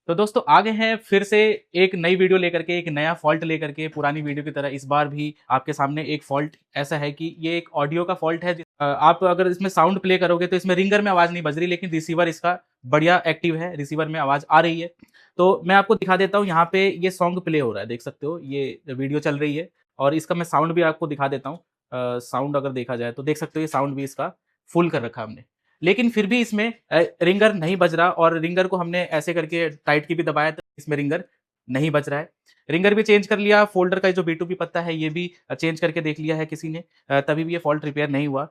तो दोस्तों आ गए हैं फिर से एक नई वीडियो लेकर के, एक नया फॉल्ट लेकर के। पुरानी वीडियो की तरह इस बार भी आपके सामने एक फॉल्ट ऐसा है कि ये एक ऑडियो का फॉल्ट है। आप अगर इसमें साउंड प्ले करोगे तो इसमें रिंगर में आवाज नहीं बज रही, लेकिन रिसीवर इसका बढ़िया एक्टिव है, रिसीवर में आवाज आ रही है। तो मैं आपको दिखा देता हूँ, यहाँ पे ये सॉन्ग प्ले हो रहा है, देख सकते हो ये वीडियो चल रही है। और इसका मैं साउंड भी आपको दिखा देता हूँ। साउंड अगर देखा जाए तो देख सकते हो ये साउंड भी इसका फुल कर रखा हमने, लेकिन फिर भी इसमें रिंगर नहीं बज रहा। और रिंगर को हमने ऐसे करके टाइट की भी दबाया तो इसमें रिंगर नहीं बज रहा है। रिंगर भी चेंज कर लिया, फोल्डर का जो B2B पत्ता है ये भी चेंज करके देख लिया है किसी ने, तभी भी ये फॉल्ट रिपेयर नहीं हुआ।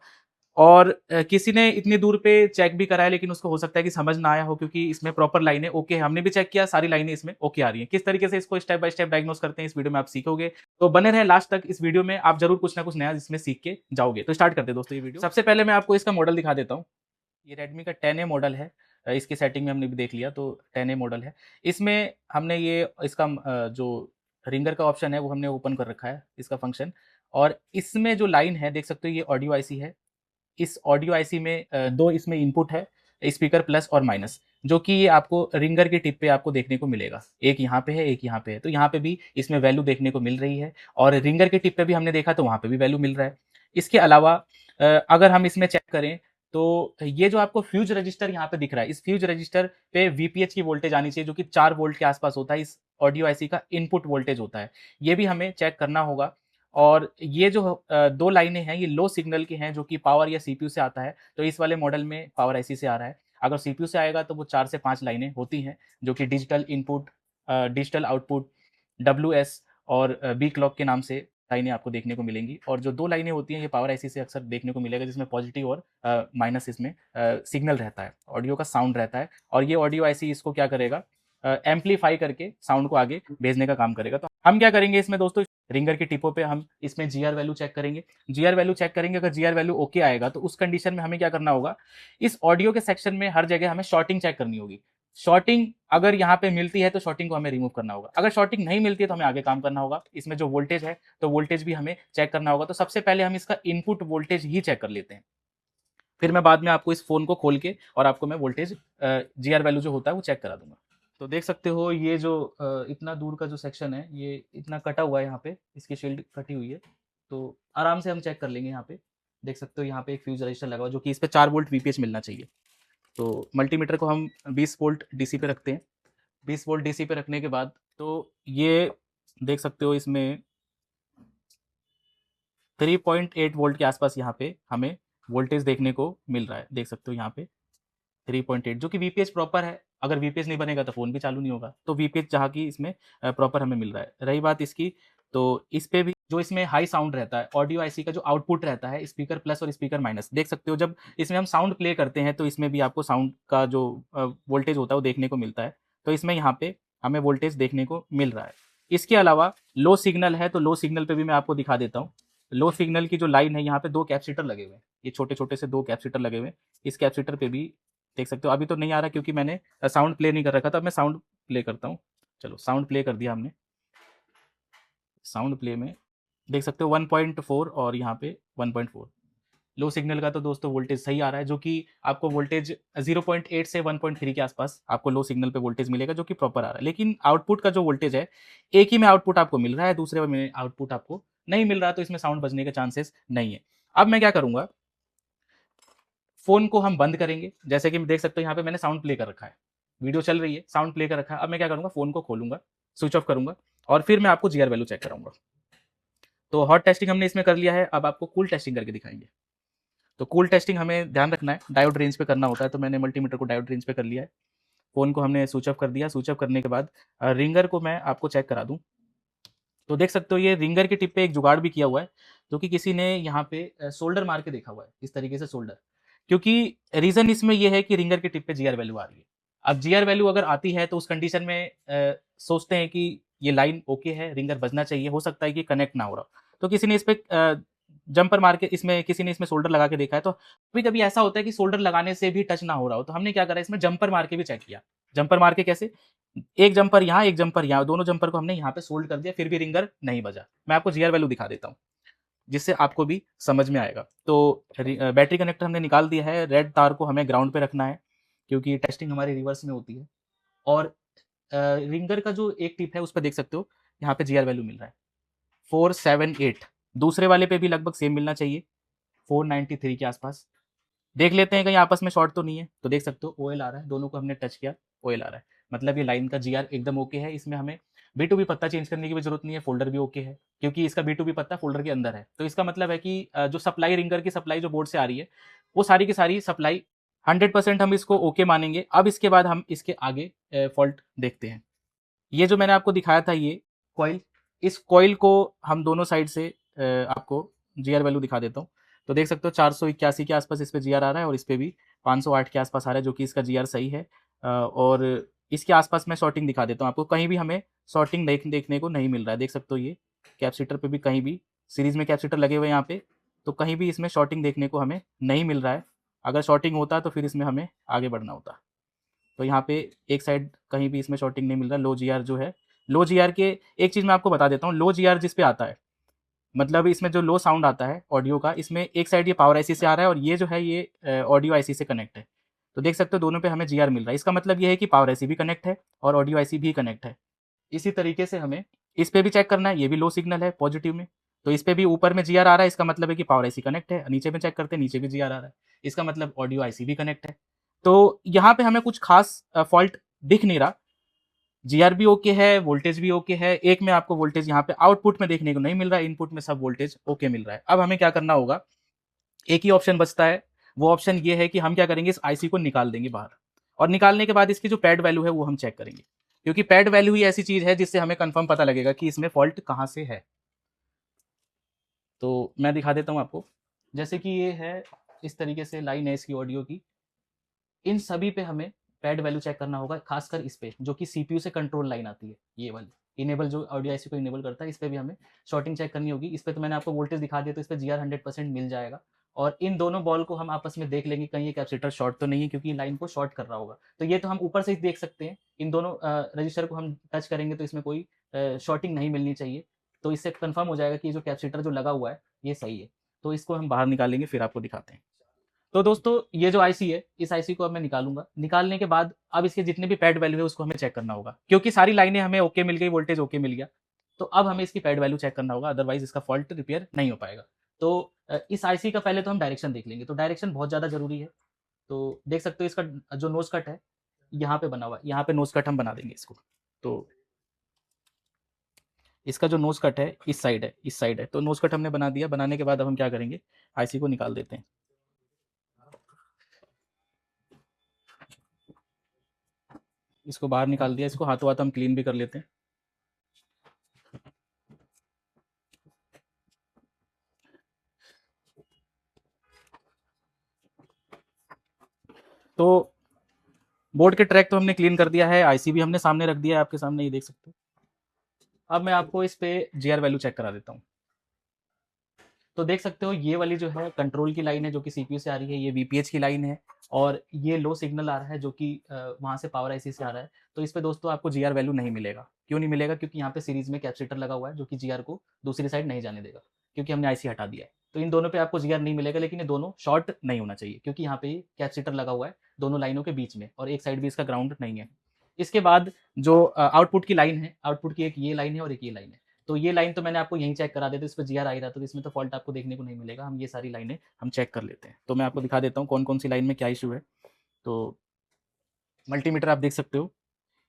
और किसी ने इतनी दूर पे चेक भी कराया, लेकिन उसको हो सकता है कि समझ ना आया हो, क्योंकि इसमें प्रॉपर लाइनें ओके है। हमने भी चेक किया, सारी लाइनें इसमें ओके आ रही हैं। किस तरीके से इसको स्टेप बाय स्टेप डायग्नोस करते हैं इस वीडियो में आप सीखोगे, तो बने रहे लास्ट तक। इस वीडियो में आप जरूर कुछ ना कुछ नया इसमें सीख के जाओगे। तो स्टार्ट करते हैं दोस्तों ये वीडियो। सबसे पहले मैं आपको इसका मॉडल दिखा देता हूँ। ये रेडमी का 10A मॉडल है। इसकी सेटिंग में हमने भी देख लिया, तो 10A मॉडल है। इसमें हमने ये इसका जो रिंगर का ऑप्शन है वो हमने ओपन कर रखा है, इसका फंक्शन। और इसमें जो लाइन है देख सकते हो, ये ऑडियो आईसी है। इस ऑडियो आईसी में दो इसमें इनपुट है, स्पीकर प्लस और माइनस, जो कि ये आपको रिंगर की टिप पे आपको देखने को मिलेगा। एक यहाँ पे है, एक यहाँ पे है, तो यहाँ पे भी इसमें वैल्यू देखने को मिल रही है। और रिंगर की टिप पे भी हमने देखा तो वहाँ पे भी वैल्यू मिल रहा है। इसके अलावा अगर हम इसमें चेक करें तो ये जो आपको फ्यूज रजिस्टर यहाँ पे दिख रहा है, इस फ्यूज रजिस्टर पे वीपीएच की वोल्टेज आनी चाहिए, जो कि 4 वोल्ट के आसपास होता है। इस ऑडियो आईसी का इनपुट वोल्टेज होता है, ये भी हमें चेक करना होगा। और ये जो दो लाइनें हैं ये लो सिग्नल की हैं, जो कि पावर या सीपीयू से आता है। तो इस वाले मॉडल में पावर आईसी से आ रहा है। अगर सीपीयू से आएगा तो वो 4 से 5 लाइनें होती हैं, जो कि digital input, digital output, W और बी क्लॉक के नाम से लाइनें आपको देखने को मिलेंगी। और जो दो लाइनें होती हैं ये पावर आईसी से अक्सर देखने को मिलेगा, जिसमें पॉजिटिव और माइनस इसमें सिग्नल रहता है, ऑडियो का साउंड रहता है। और ये ऑडियो आईसी इसको क्या करेगा, एम्पलीफाई करके साउंड को आगे भेजने का काम करेगा। तो हम क्या करेंगे इसमें दोस्तों, रिंगर की टिपों पे हम इसमें जीआर वैल्यू चेक करेंगे। जीआर वैल्यू चेक करेंगे, अगर जीआर वैल्यू ओके आएगा तो उस कंडीशन में हमें क्या करना होगा, इस ऑडियो के सेक्शन में हर जगह हमें शॉर्टिंग चेक करनी होगी। शॉर्टिंग अगर यहाँ पे मिलती है तो शॉर्टिंग को हमें रिमूव करना होगा। अगर शॉर्टिंग नहीं मिलती है तो हमें आगे काम करना होगा। इसमें जो वोल्टेज है तो वोल्टेज भी हमें चेक करना होगा। तो सबसे पहले हम इसका इनपुट वोल्टेज ही चेक कर लेते हैं, फिर मैं बाद में आपको इस फोन को खोल के और आपको मैं वोल्टेज जीआर वैल्यू जो होता है वो चेक करा दूंगा। तो देख सकते हो ये जो इतना दूर का जो सेक्शन है ये इतना कटा हुआ है, यहाँ पे इसकी शील्ड कटी हुई है। तो आराम से हम चेक कर लेंगे। यहाँ पे देख सकते हो, यहाँ पे एक फ्यूज रजिस्टर लगा हुआ है, जो कि इस पे 4 वोल्ट वीपीएच मिलना चाहिए। तो मल्टीमीटर को हम 20 वोल्ट डीसी पे रखते हैं। 20 वोल्ट डीसी पे रखने के बाद तो ये देख सकते हो इसमें 3.8 वोल्ट के आसपास यहाँ पे हमें वोल्टेज देखने को मिल रहा है। देख सकते हो यहाँ पे 3.8, जो कि वीपीएच प्रॉपर है। अगर वीपीएच नहीं बनेगा तो फोन भी चालू नहीं होगा। तो वीपीएच जहाँ की इसमें प्रॉपर हमें मिल रहा है। रही बात इसकी, तो इस पे भी जो इसमें हाई साउंड रहता है, ऑडियो आईसी का जो आउटपुट रहता है, स्पीकर प्लस और स्पीकर माइनस, देख सकते हो जब इसमें हम साउंड प्ले करते हैं तो इसमें भी आपको साउंड का जो वोल्टेज होता है वो देखने को मिलता है। तो इसमें यहाँ पे हमें वोल्टेज देखने को मिल रहा है। इसके अलावा लो सिग्नल है, तो लो सिग्नल पे भी मैं आपको दिखा देता हूँ। लो सिग्नल की जो लाइन है, यहाँ पे 2 कैपेसिटर लगे हुए हैं, ये छोटे छोटे से 2 कैपेसिटर लगे हुए हैं। इस कैपेसिटर पे भी देख सकते हो, अभी तो नहीं आ रहा क्योंकि मैंने साउंड प्ले नहीं कर रखा था। अब मैं साउंड प्ले करता हूँ। चलो साउंड प्ले कर दिया हमने। साउंड प्ले में देख सकते हो 1.4 और यहाँ पे 1.4। लो सिग्नल का तो दोस्तों वोल्टेज सही आ रहा है, जो कि आपको वोल्टेज 0.8 से 1.3 के आसपास आपको लो सिग्नल पे वोल्टेज मिलेगा, जो कि प्रॉपर आ रहा है। लेकिन आउटपुट का जो वोल्टेज है, एक ही में आउटपुट आपको मिल रहा है, दूसरे में आउटपुट आपको नहीं मिल रहा, तो इसमें साउंड बजने के चांसेस नहीं है। अब मैं क्या करूंगा, फोन को हम बंद करेंगे। जैसे कि देख सकते हो यहाँ पे मैंने साउंड प्ले कर रखा है, वीडियो चल रही है, साउंड प्ले कर रखा है। अब मैं क्या करूंगा, फोन को खोलूंगा, स्विच ऑफ करूंगा और फिर मैं आपको जीआर वैल्यू चेक कराऊंगा। तो हॉट टेस्टिंग हमने इसमें कर लिया है, अब आपको कूल टेस्टिंग करके दिखाएंगे। तो कूल टेस्टिंग हमें ध्यान रखना है, डायोड रेंज पे करना होता है। तो मैंने मल्टीमीटर को डायोड रेंज पे कर लिया है। फोन को हमने स्विच ऑफ कर दिया। स्विच ऑफ करने के बाद रिंगर को मैं आपको चेक करा दूं। तो देख सकते हो ये रिंगर की टिप पे एक जुगाड़ भी किया हुआ है, जो कि किसी ने यहाँ पे सोल्डर मार के देखा हुआ है, इस तरीके से सोल्डर। क्योंकि रीजन इसमें यह है कि रिंगर की टिप पे जीआर वैल्यू आ रही है। अब जीआर वैल्यू अगर आती है तो उस कंडीशन में सोचते हैं कि ये लाइन ओके है, रिंगर बजना चाहिए, हो सकता है कि कनेक्ट ना हो रहा हो। तो किसी ने इस पे जंपर मार के, इसमें किसी ने इसमें सोल्डर लगा के देखा है। तो कभी कभी ऐसा होता है कि सोल्डर लगाने से भी टच ना हो रहा हो, तो हमने क्या करा, इसमें जंपर मार के भी चेक किया। जंपर मार के कैसे, एक जंपर यहाँ, एक जंपर यहाँ, दोनों जंपर को हमने यहाँ पे सोल्ड कर दिया, फिर भी रिंगर नहीं बजा। मैं आपको जीआर वैल्यू दिखा देता हूँ, जिससे आपको भी समझ में आएगा। तो बैटरी कनेक्टर हमने निकाल दिया है। रेड तार को हमें ग्राउंड पे रखना है, क्योंकि टेस्टिंग हमारी रिवर्स में होती है। और रिंगर का जो एक टिप है उस पर देख सकते हो, यहाँ पे जीआर वैल्यू मिल रहा है 478। दूसरे वाले पे भी लगभग सेम मिलना चाहिए 493 के आसपास। देख लेते हैं कहीं आपस में शॉर्ट तो नहीं है। तो देख सकते हो ओएल आ रहा है, दोनों को हमने टच किया, ओएल आ रहा है, मतलब ये लाइन का जीआर एकदम ओके है। इसमें हमें B2B पत्ता चेंज करने की भी जरूरत नहीं है, फोल्डर भी ओके है, क्योंकि इसका B2B पत्ता फोल्डर के अंदर है। तो इसका मतलब है कि जो सप्लाई रिंगर की सप्लाई जो बोर्ड से आ रही है, वो सारी की सारी सप्लाई 100% हम इसको ओके मानेंगे। अब इसके बाद हम इसके आगे फॉल्ट देखते हैं। ये जो मैंने आपको दिखाया था ये कॉइल, इस कॉइल को हम दोनों साइड से आपको जीआर वैल्यू दिखा देता हूँ। तो देख सकते हो 481 के आसपास इस पे जीआर आ रहा है, और इस पे भी 508 के आसपास आ रहा है, जो कि इसका जीआर सही है। और इसके आसपास मैं शॉर्टिंग दिखा देता हूँ आपको। कहीं भी हमें शॉर्टिंग देखने को नहीं मिल रहा है। देख सकते हो ये कैपेसिटर पे भी कहीं भी, सीरीज में कैपेसिटर लगे हुए हैं यहाँ पे, तो कहीं भी इसमें शॉर्टिंग देखने को हमें नहीं मिल रहा है। अगर शॉर्टिंग होता तो फिर इसमें हमें आगे बढ़ना होता। तो यहाँ पे एक साइड कहीं भी इसमें शॉर्टिंग नहीं मिल रहा। लो जीआर जो है, लो जीआर के एक चीज़ मैं आपको बता देता हूँ, लो जीआर जिस पे आता है, मतलब इसमें जो लो साउंड आता है ऑडियो का, इसमें एक साइड ये पावर आईसी से आ रहा है और ये जो है ये ऑडियो आईसी से कनेक्ट है। तो देख सकते हो दोनों पे हमें जीआर मिल रहा है। इसका मतलब ये है कि पावर आईसी भी कनेक्ट है और ऑडियो आईसी भी कनेक्ट है। इसी तरीके से हमें इस पे भी चेक करना है, ये भी लो सिग्नल है पॉजिटिव में, तो इस पे भी ऊपर में जीआर आ रहा है, इसका मतलब है कि पावर आईसी कनेक्ट है। नीचे में चेक करते हैं, नीचे भी जीआर आ रहा है, इसका मतलब ऑडियो आईसी भी कनेक्ट है। तो यहाँ पे हमें कुछ खास फॉल्ट दिख नहीं रहा। जीआर भी ओके है, वोल्टेज भी ओके है। एक में आपको वोल्टेज यहाँ पे आउटपुट में देखने को नहीं मिल रहा है, इनपुट में सब वोल्टेज ओके मिल रहा है। अब हमें क्या करना होगा, एक ही ऑप्शन बचता है। वो ऑप्शन ये है कि हम क्या करेंगे, इस आईसी को निकाल देंगे बाहर, और निकालने के बाद इसकी जो पैड वैल्यू है वो हम चेक करेंगे, क्योंकि पैड वैल्यू ही ऐसी चीज है जिससे हमें कंफर्म पता लगेगा कि इसमें फॉल्ट कहाँ से है। तो मैं दिखा देता हूँ आपको, जैसे कि ये है, इस तरीके से लाइन है इसकी ऑडियो की। इन सभी पे हमें पैड वैल्यू चेक करना होगा, खासकर इस पे जो कि सीपीयू से कंट्रोल लाइन आती है, ये वाली इनेबल, जो ऑडियो आईसी को इनेबल करता है, इस पे भी हमें शॉर्टिंग चेक करनी होगी। इस पे तो मैंने आपको वोल्टेज दिखा दिया, तो इस पे जीआर 100% मिल जाएगा। और इन दोनों बॉल को हम आपस में देख लेंगे कहीं ये कैपेसिटर शॉर्ट तो नहीं है, क्योंकि लाइन को शॉर्ट कर रहा होगा। तो ये तो हम ऊपर से ही देख सकते हैं। इन दोनों रजिस्टर को हम टच करेंगे तो इसमें कोई शॉर्टिंग नहीं मिलनी चाहिए। तो इससे कंफर्म हो जाएगा कि ये जो कैपेसिटर जो लगा हुआ है ये सही है। तो इसको हम बाहर निकालेंगे, फिर आपको दिखाते हैं। तो दोस्तों ये जो आईसी है, इस आईसी को अब मैं निकालूंगा। निकालने के बाद अब इसके जितने भी पैड वैल्यू है उसको हमें चेक करना होगा, क्योंकि सारी लाइनें हमें ओके मिल गई, वोल्टेज ओके मिल गया। तो अब हमें इसकी पैड वैल्यू चेक करना होगा, अदरवाइज इसका फॉल्ट रिपेयर नहीं हो पाएगा। तो इस आईसी का पहले तो हम डायरेक्शन देख लेंगे। तो डायरेक्शन बहुत ज़्यादा जरूरी है। तो देख सकते हो इसका जो नोज कट है यहाँ पे बना हुआ है, यहाँ पे नोज कट हम बना देंगे इसको। तो इसका जो नोज कट है इस साइड है, इस साइड है। तो नोज कट हमने बना दिया। बनाने के बाद अब हम क्या करेंगे, आईसी को निकाल देते हैं। इसको बाहर निकाल दिया, इसको हाथों हाथ हम क्लीन भी कर लेते हैं। तो बोर्ड के ट्रैक तो हमने क्लीन कर दिया है, आईसी भी हमने सामने रख दिया है, आपके सामने ये देख सकते हो। अब मैं आपको इस पे जीआर वैल्यू चेक करा देता हूँ। तो देख सकते हो ये वाली जो है कंट्रोल की लाइन है, जो कि सीपीयू से आ रही है, ये वीपीएच की लाइन है। और ये लो सिग्नल आ रहा है जो कि वहां से पावर आईसी से आ रहा है। तो इस पे दोस्तों आपको जीआर वैल्यू नहीं मिलेगा। क्यों नहीं मिलेगा, क्योंकि यहाँ पे सीरीज में कैपेसिटर लगा हुआ है जो कि जीआर को दूसरी साइड नहीं जाने देगा, क्योंकि हमने आईसी हटा दिया है। तो इन दोनों पे आपको जीआर नहीं मिलेगा, लेकिन ये दोनों शॉर्ट नहीं होना चाहिए, क्योंकि यहाँ पे कैपेसिटर लगा हुआ है दोनों लाइनों के बीच में, और एक साइड भी इसका ग्राउंड नहीं है। इसके बाद जो आउटपुट की लाइन है, आउटपुट की एक ये लाइन है और एक ये लाइन है। तो ये लाइन तो मैंने आपको यहीं चेक करा दिया, तो इस पर जीआर आ ही रहा, तो इसमें तो फॉल्ट आपको देखने को नहीं मिलेगा। हम ये सारी लाइनें हम चेक कर लेते हैं। तो मैं आपको दिखा देता हूँ कौन कौन सी लाइन में क्या इशू है। तो मल्टीमीटर आप देख सकते हो,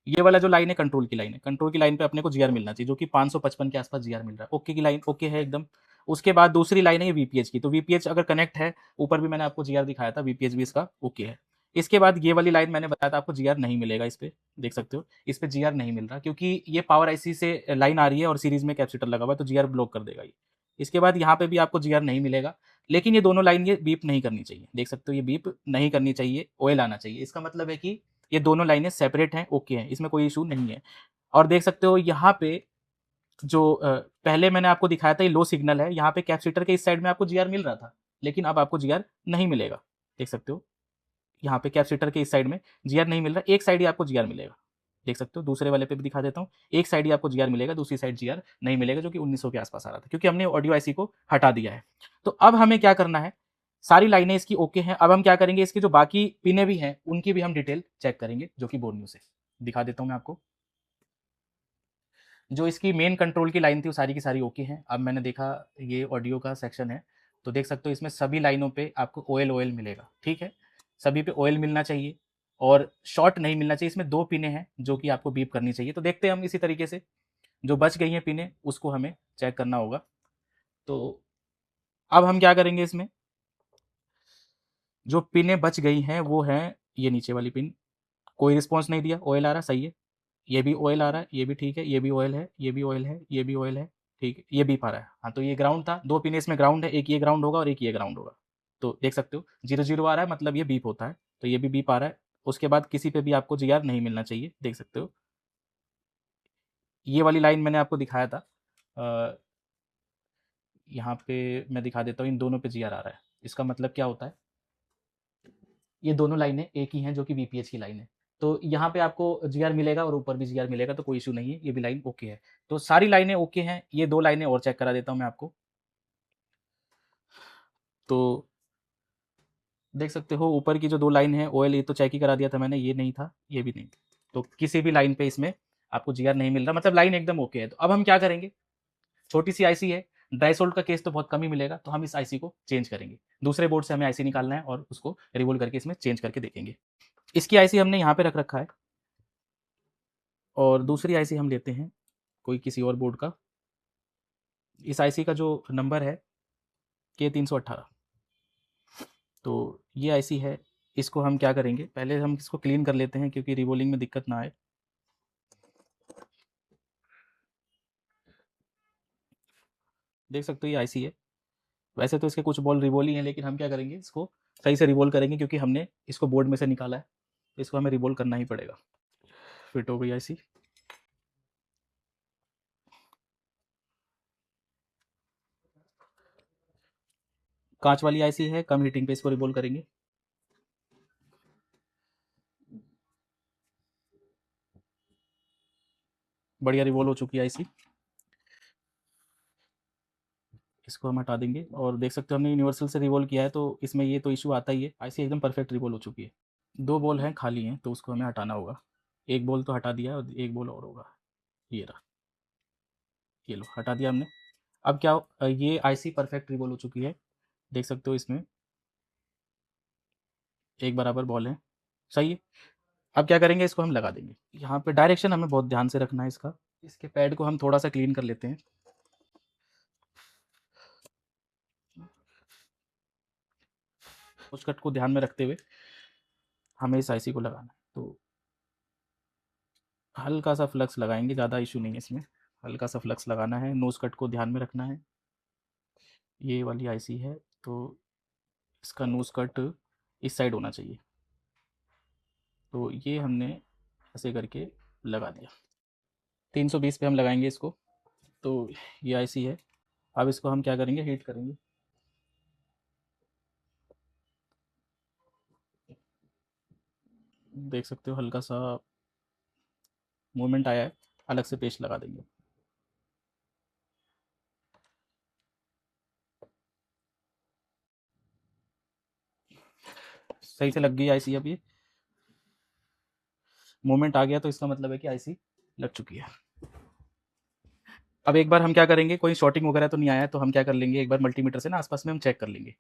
ये वाला जो लाइन है कंट्रोल की लाइन है। कंट्रोल की लाइन पे अपने को जीआर मिलना चाहिए, जो कि 555 के आसपास जीआर मिल रहा है। ओके की लाइन ओके है एकदम। उसके बाद दूसरी लाइन है ये वीपीएच की। तो वीपीएच अगर कनेक्ट है, ऊपर भी मैंने आपको जीआर दिखाया था, वीपीएच भी इसका ओके है। इसके बाद ये वाली लाइन मैंने बताया था आपको, जीआर नहीं मिलेगा इस पे। देख सकते हो इस पे जीआर नहीं मिल रहा, क्योंकि ये पावर आईसी से लाइन आ रही है और सीरीज में कैपेसिटर लगा हुआ है, तो जीआर ब्लॉक कर देगा ये। इसके बाद यहाँ पे भी आपको जीआर नहीं मिलेगा, लेकिन ये दोनों लाइन ये बीप नहीं करनी चाहिए। देख सकते हो ये बीप नहीं करनी चाहिए, ओएल आना चाहिए। इसका मतलब है कि ये दोनों लाइनें सेपरेट हैं, ओके हैं, इसमें कोई इशू नहीं है। और देख सकते हो यहाँ पे जो पहले मैंने आपको दिखाया था ये लो सिग्नल है, यहाँ पे कैपेसिटर के इस साइड में आपको जीआर मिल रहा था, लेकिन अब आपको जीआर नहीं मिलेगा। देख सकते हो यहाँ पे कैपेसिटर के इस साइड में जीआर नहीं मिल रहा, एक साइड ही आपको जीआर मिलेगा। देख सकते हो दूसरे वाले पे भी दिखा देता हूँ, एक साइड ही आपको जीआर मिलेगा, दूसरी साइड जीआर नहीं मिलेगा, जो कि 1900 के आसपास आ रहा था, क्योंकि हमने ऑडियो आईसी को हटा दिया है। तो अब हमें क्या करना है, सारी लाइनें इसकी ओके हैं। अब हम क्या करेंगे, इसकी जो बाकी पिने भी हैं उनकी भी हम डिटेल चेक करेंगे, जो कि बोर्ड न्यू से दिखा देता हूँ मैं आपको। जो इसकी मेन कंट्रोल की लाइन थी वो सारी की सारी ओके हैं। अब मैंने देखा ये ऑडियो का सेक्शन है, तो देख सकते हो इसमें सभी लाइनों पे आपको ऑयल मिलेगा, ठीक है। सभी पे ऑयल मिलना चाहिए और शॉर्ट नहीं मिलना चाहिए। इसमें 2 पिनें हैं जो कि आपको बीप करनी चाहिए। तो देखते हैं हम इसी तरीके से, जो बच गई हैं पिनें उसको हमें चेक करना होगा। तो अब हम क्या करेंगे, इसमें जो पिनें बच गई हैं वो हैं ये नीचे वाली पिन, कोई रिस्पॉन्स नहीं दिया, ऑयल आ रहा, सही है। ये भी ऑयल आ रहा है, ये भी ठीक है, ये भी ऑयल है, ये भी ऑयल है, ये भी ऑयल है, ठीक है, ये बीप आ रहा है। हाँ, तो ये ग्राउंड था, 2 पिन इसमें ग्राउंड है, एक ये ग्राउंड होगा और एक ये ग्राउंड होगा। तो देख सकते हो 0 आ रहा है, मतलब ये बीप होता है, तो ये भी बीप आ रहा है। उसके बाद किसी पे भी आपको जीआर नहीं मिलना चाहिए, देख सकते हो। ये वाली लाइन मैंने आपको दिखाया था, यहाँ पे मैं दिखा देता हूँ, इन दोनों पे जीआर आ रहा है। इसका मतलब क्या होता है, ये दोनों लाइनें एक ही हैं जो कि बीपीएच की लाइन है। तो यहाँ पे आपको जीआर मिलेगा और ऊपर भी जीआर मिलेगा, तो कोई इशू नहीं है, ये भी लाइन ओके है। तो सारी लाइनें ओके हैं। ये 2 लाइनें और चेक करा देता हूँ मैं आपको। तो देख सकते हो ऊपर की जो 2 लाइन है ऑयल, ये तो चेक ही करा दिया था मैंने, ये नहीं था, ये भी नहीं। तो किसी भी लाइन पे इसमें आपको जीआर नहीं मिल रहा, मतलब लाइन एकदम ओके है। तो अब हम क्या करेंगे, छोटी सी आईसी है, ड्राई सोल्ट का केस तो बहुत कम ही मिलेगा, तो हम इस आईसी को चेंज करेंगे। दूसरे बोर्ड से हमें आईसी निकालना है और उसको रिवोल्व करके इसमें चेंज करके देखेंगे। इसकी आईसी हमने यहाँ पे रख रखा है और दूसरी आईसी हम लेते हैं कोई किसी और बोर्ड का। इस आईसी का जो नंबर है K318, तो ये आईसी है। इसको हम क्या करेंगे, पहले हम इसको क्लीन कर लेते हैं क्योंकि रिवोल्विंग में दिक्कत ना आए। देख सकते हो ये आईसी है। वैसे तो इसके कुछ बॉल रिवोल्व ही हैं, लेकिन हम क्या करेंगे, इसको सही से रिवोल्व करेंगे क्योंकि हमने इसको बोर्ड में से निकाला है, तो इसको हमें रिवोल्व करना ही पड़ेगा। फिट हो गई आईसी। कांच वाली आईसी है, कम हीटिंग पे इसको रिवोल्व करेंगे। बढ़िया रिवोल्व हो चुकी है आईसी। इसको हम हटा देंगे और देख सकते हो हमने यूनिवर्सल से रिवोल्व किया है, तो इसमें ये तो इशू आता ही है। आईसी एकदम परफेक्ट रिवोल्व हो चुकी है। 2 बॉल हैं खाली हैं, तो उसको हमें हटाना होगा। एक बॉल तो हटा दिया और एक बॉल और होगा, ये रहा, ये लो हटा दिया हमने। अब क्या ये आईसी परफेक्ट रिवोल्व हो चुकी है, देख सकते हो इसमें एक बराबर बॉल है, सही है। अब क्या करेंगे, इसको हम लगा देंगे। यहाँ पे डायरेक्शन हमें बहुत ध्यान से रखना है इसका। इसके पैड को हम थोड़ा सा क्लीन कर लेते हैं। उस कट को ध्यान में रखते हुए हमें इस आईसी को लगाना है। तो हल्का सा फ्लक्स लगाएंगे, ज़्यादा इशू नहीं है इसमें। हल्का सा फ्लक्स लगाना है, नोज कट को ध्यान में रखना है। ये वाली आईसी है, तो इसका नोज कट इस साइड होना चाहिए। तो ये हमने ऐसे करके लगा दिया। 320 पे हम लगाएंगे इसको। तो ये आईसी है। अब इसको हम क्या करेंगे, हीट करेंगे। देख सकते हो हल्का सा मूवमेंट आया है, अलग से पेस्ट लगा देंगे। सही से लग गई आईसी। अब ये मूवमेंट आ गया, तो इसका मतलब है कि आईसी लग चुकी है। अब एक बार हम क्या करेंगे, कोई शॉर्टिंग वगैरह तो नहीं आया है, तो हम क्या कर लेंगे, एक बार मल्टीमीटर से ना आसपास में हम चेक कर लेंगे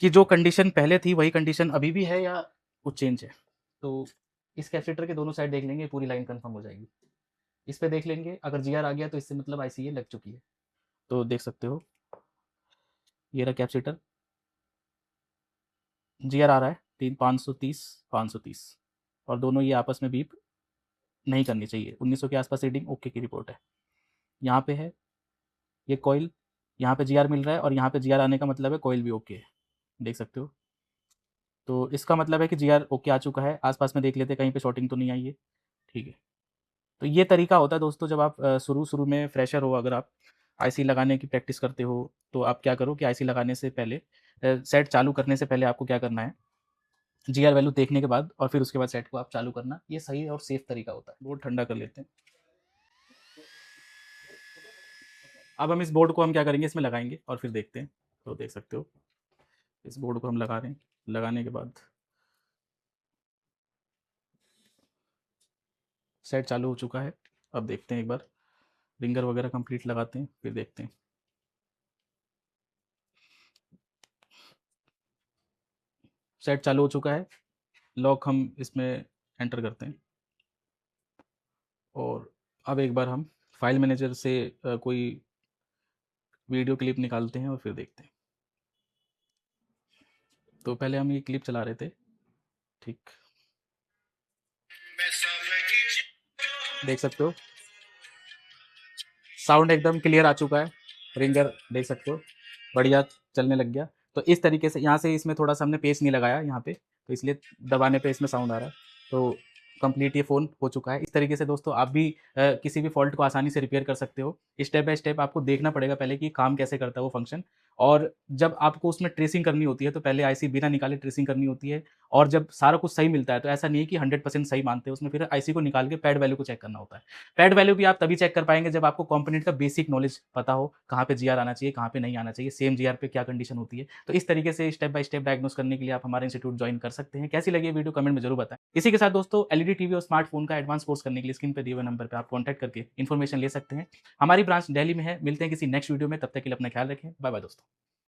कि जो कंडीशन पहले थी वही कंडीशन अभी भी है या कुछ चेंज है। तो इस कैपेसिटर के दोनों साइड देख लेंगे, पूरी लाइन कंफर्म हो जाएगी। इस पे देख लेंगे, अगर जीआर आ गया तो इससे मतलब आईसी ये लग चुकी है। तो देख सकते हो ये रहा कैपेसिटर, जीआर आ रहा है 530 530, और दोनों ये आपस में बीप नहीं करनी चाहिए। 1900 के आसपास रीडिंग ओके की रिपोर्ट है। यहाँ पे है ये कॉइल, यहाँ पे जीआर मिल रहा है और यहाँ पे जीआर आने का मतलब है कॉइल भी ओके है, देख सकते हो। तो इसका मतलब है कि जीआर ओके आ चुका है। आसपास में देख लेते हैं कहीं पे शॉर्टिंग तो नहीं आई है, ठीक है। तो ये तरीका होता है दोस्तों, जब आप शुरू शुरू में फ्रेशर हो, अगर आप आईसी लगाने की प्रैक्टिस करते हो, तो आप क्या करो कि आईसी लगाने से पहले, सेट चालू करने से पहले आपको क्या करना है, जीआर वैल्यू देखने के बाद और फिर उसके बाद सेट को आप चालू करना। ये सही और सेफ तरीका होता है। बोर्ड ठंडा कर लेते हैं। अब हम इस बोर्ड को हम क्या करेंगे, इसमें लगाएंगे और फिर देखते हैं। तो देख सकते हो इस बोर्ड को हम लगा रहे हैं। लगाने के बाद सेट चालू हो चुका है। अब देखते हैं एक बार रिंगर वगैरह कंप्लीट लगाते हैं, फिर देखते हैं। सेट चालू हो चुका है, लॉक हम इसमें एंटर करते हैं और अब एक बार हम फाइल मैनेजर से कोई वीडियो क्लिप निकालते हैं और फिर देखते हैं। तो पहले हम ये क्लिप चला रहे थे, ठीक, देख सकते हो साउंड एकदम क्लियर आ चुका है, रिंगर देख सकते हो बढ़िया चलने लग गया। तो इस तरीके से यहाँ से इसमें थोड़ा सा हमने पेस्ट नहीं लगाया यहाँ पे, तो इसलिए दबाने पे इसमें साउंड आ रहा है। तो कंप्लीट ये फ़ोन हो चुका है। इस तरीके से दोस्तों आप भी किसी भी फॉल्ट को आसानी से रिपेयर कर सकते हो। स्टेप बाय स्टेप आपको देखना पड़ेगा पहले कि काम कैसे करता है वो फंक्शन, और जब आपको उसमें ट्रेसिंग करनी होती है तो पहले आईसी बिना निकाले ट्रेसिंग करनी होती है, और जब सारा कुछ सही मिलता है तो ऐसा नहीं है कि 100% सही मानते हैं, उसमें फिर आईसी को निकाल के पैड वैल्यू को चेक करना होता है। पैड वैल्यू भी आप तभी चेक कर पाएँगे जब आपको कंपोनेंट का बेसिक नॉलेज पता हो, कहाँ पे जीआर आना चाहिए, कहाँ पे नहीं आना चाहिए, सेम जीआर पे क्या कंडीशन होती है। तो इस तरीके से स्टेप बाय स्टेप डायग्नोस करने के लिए आप हमारा इंस्टीट्यूट जॉइन कर सकते हैं। कैसी लगी ये वीडियो कमेंट में ज़रूर बताएँ। इसी के साथ दोस्तों एलईडी टीवी और स्मार्टफ़ोन का एडवांस कोर्स करने के लिए स्क्रीन पे दिए हुए नंबर पे आप कॉन्टैक्ट करके इन्फॉर्मेशन ले सकते हैं। हमारी ब्रांच दिल्ली में है। मिलते हैं किसी नेक्स्ट वीडियो में, तब तक के लिए अपना ख्याल रखें। बाय बाय दोस्तों।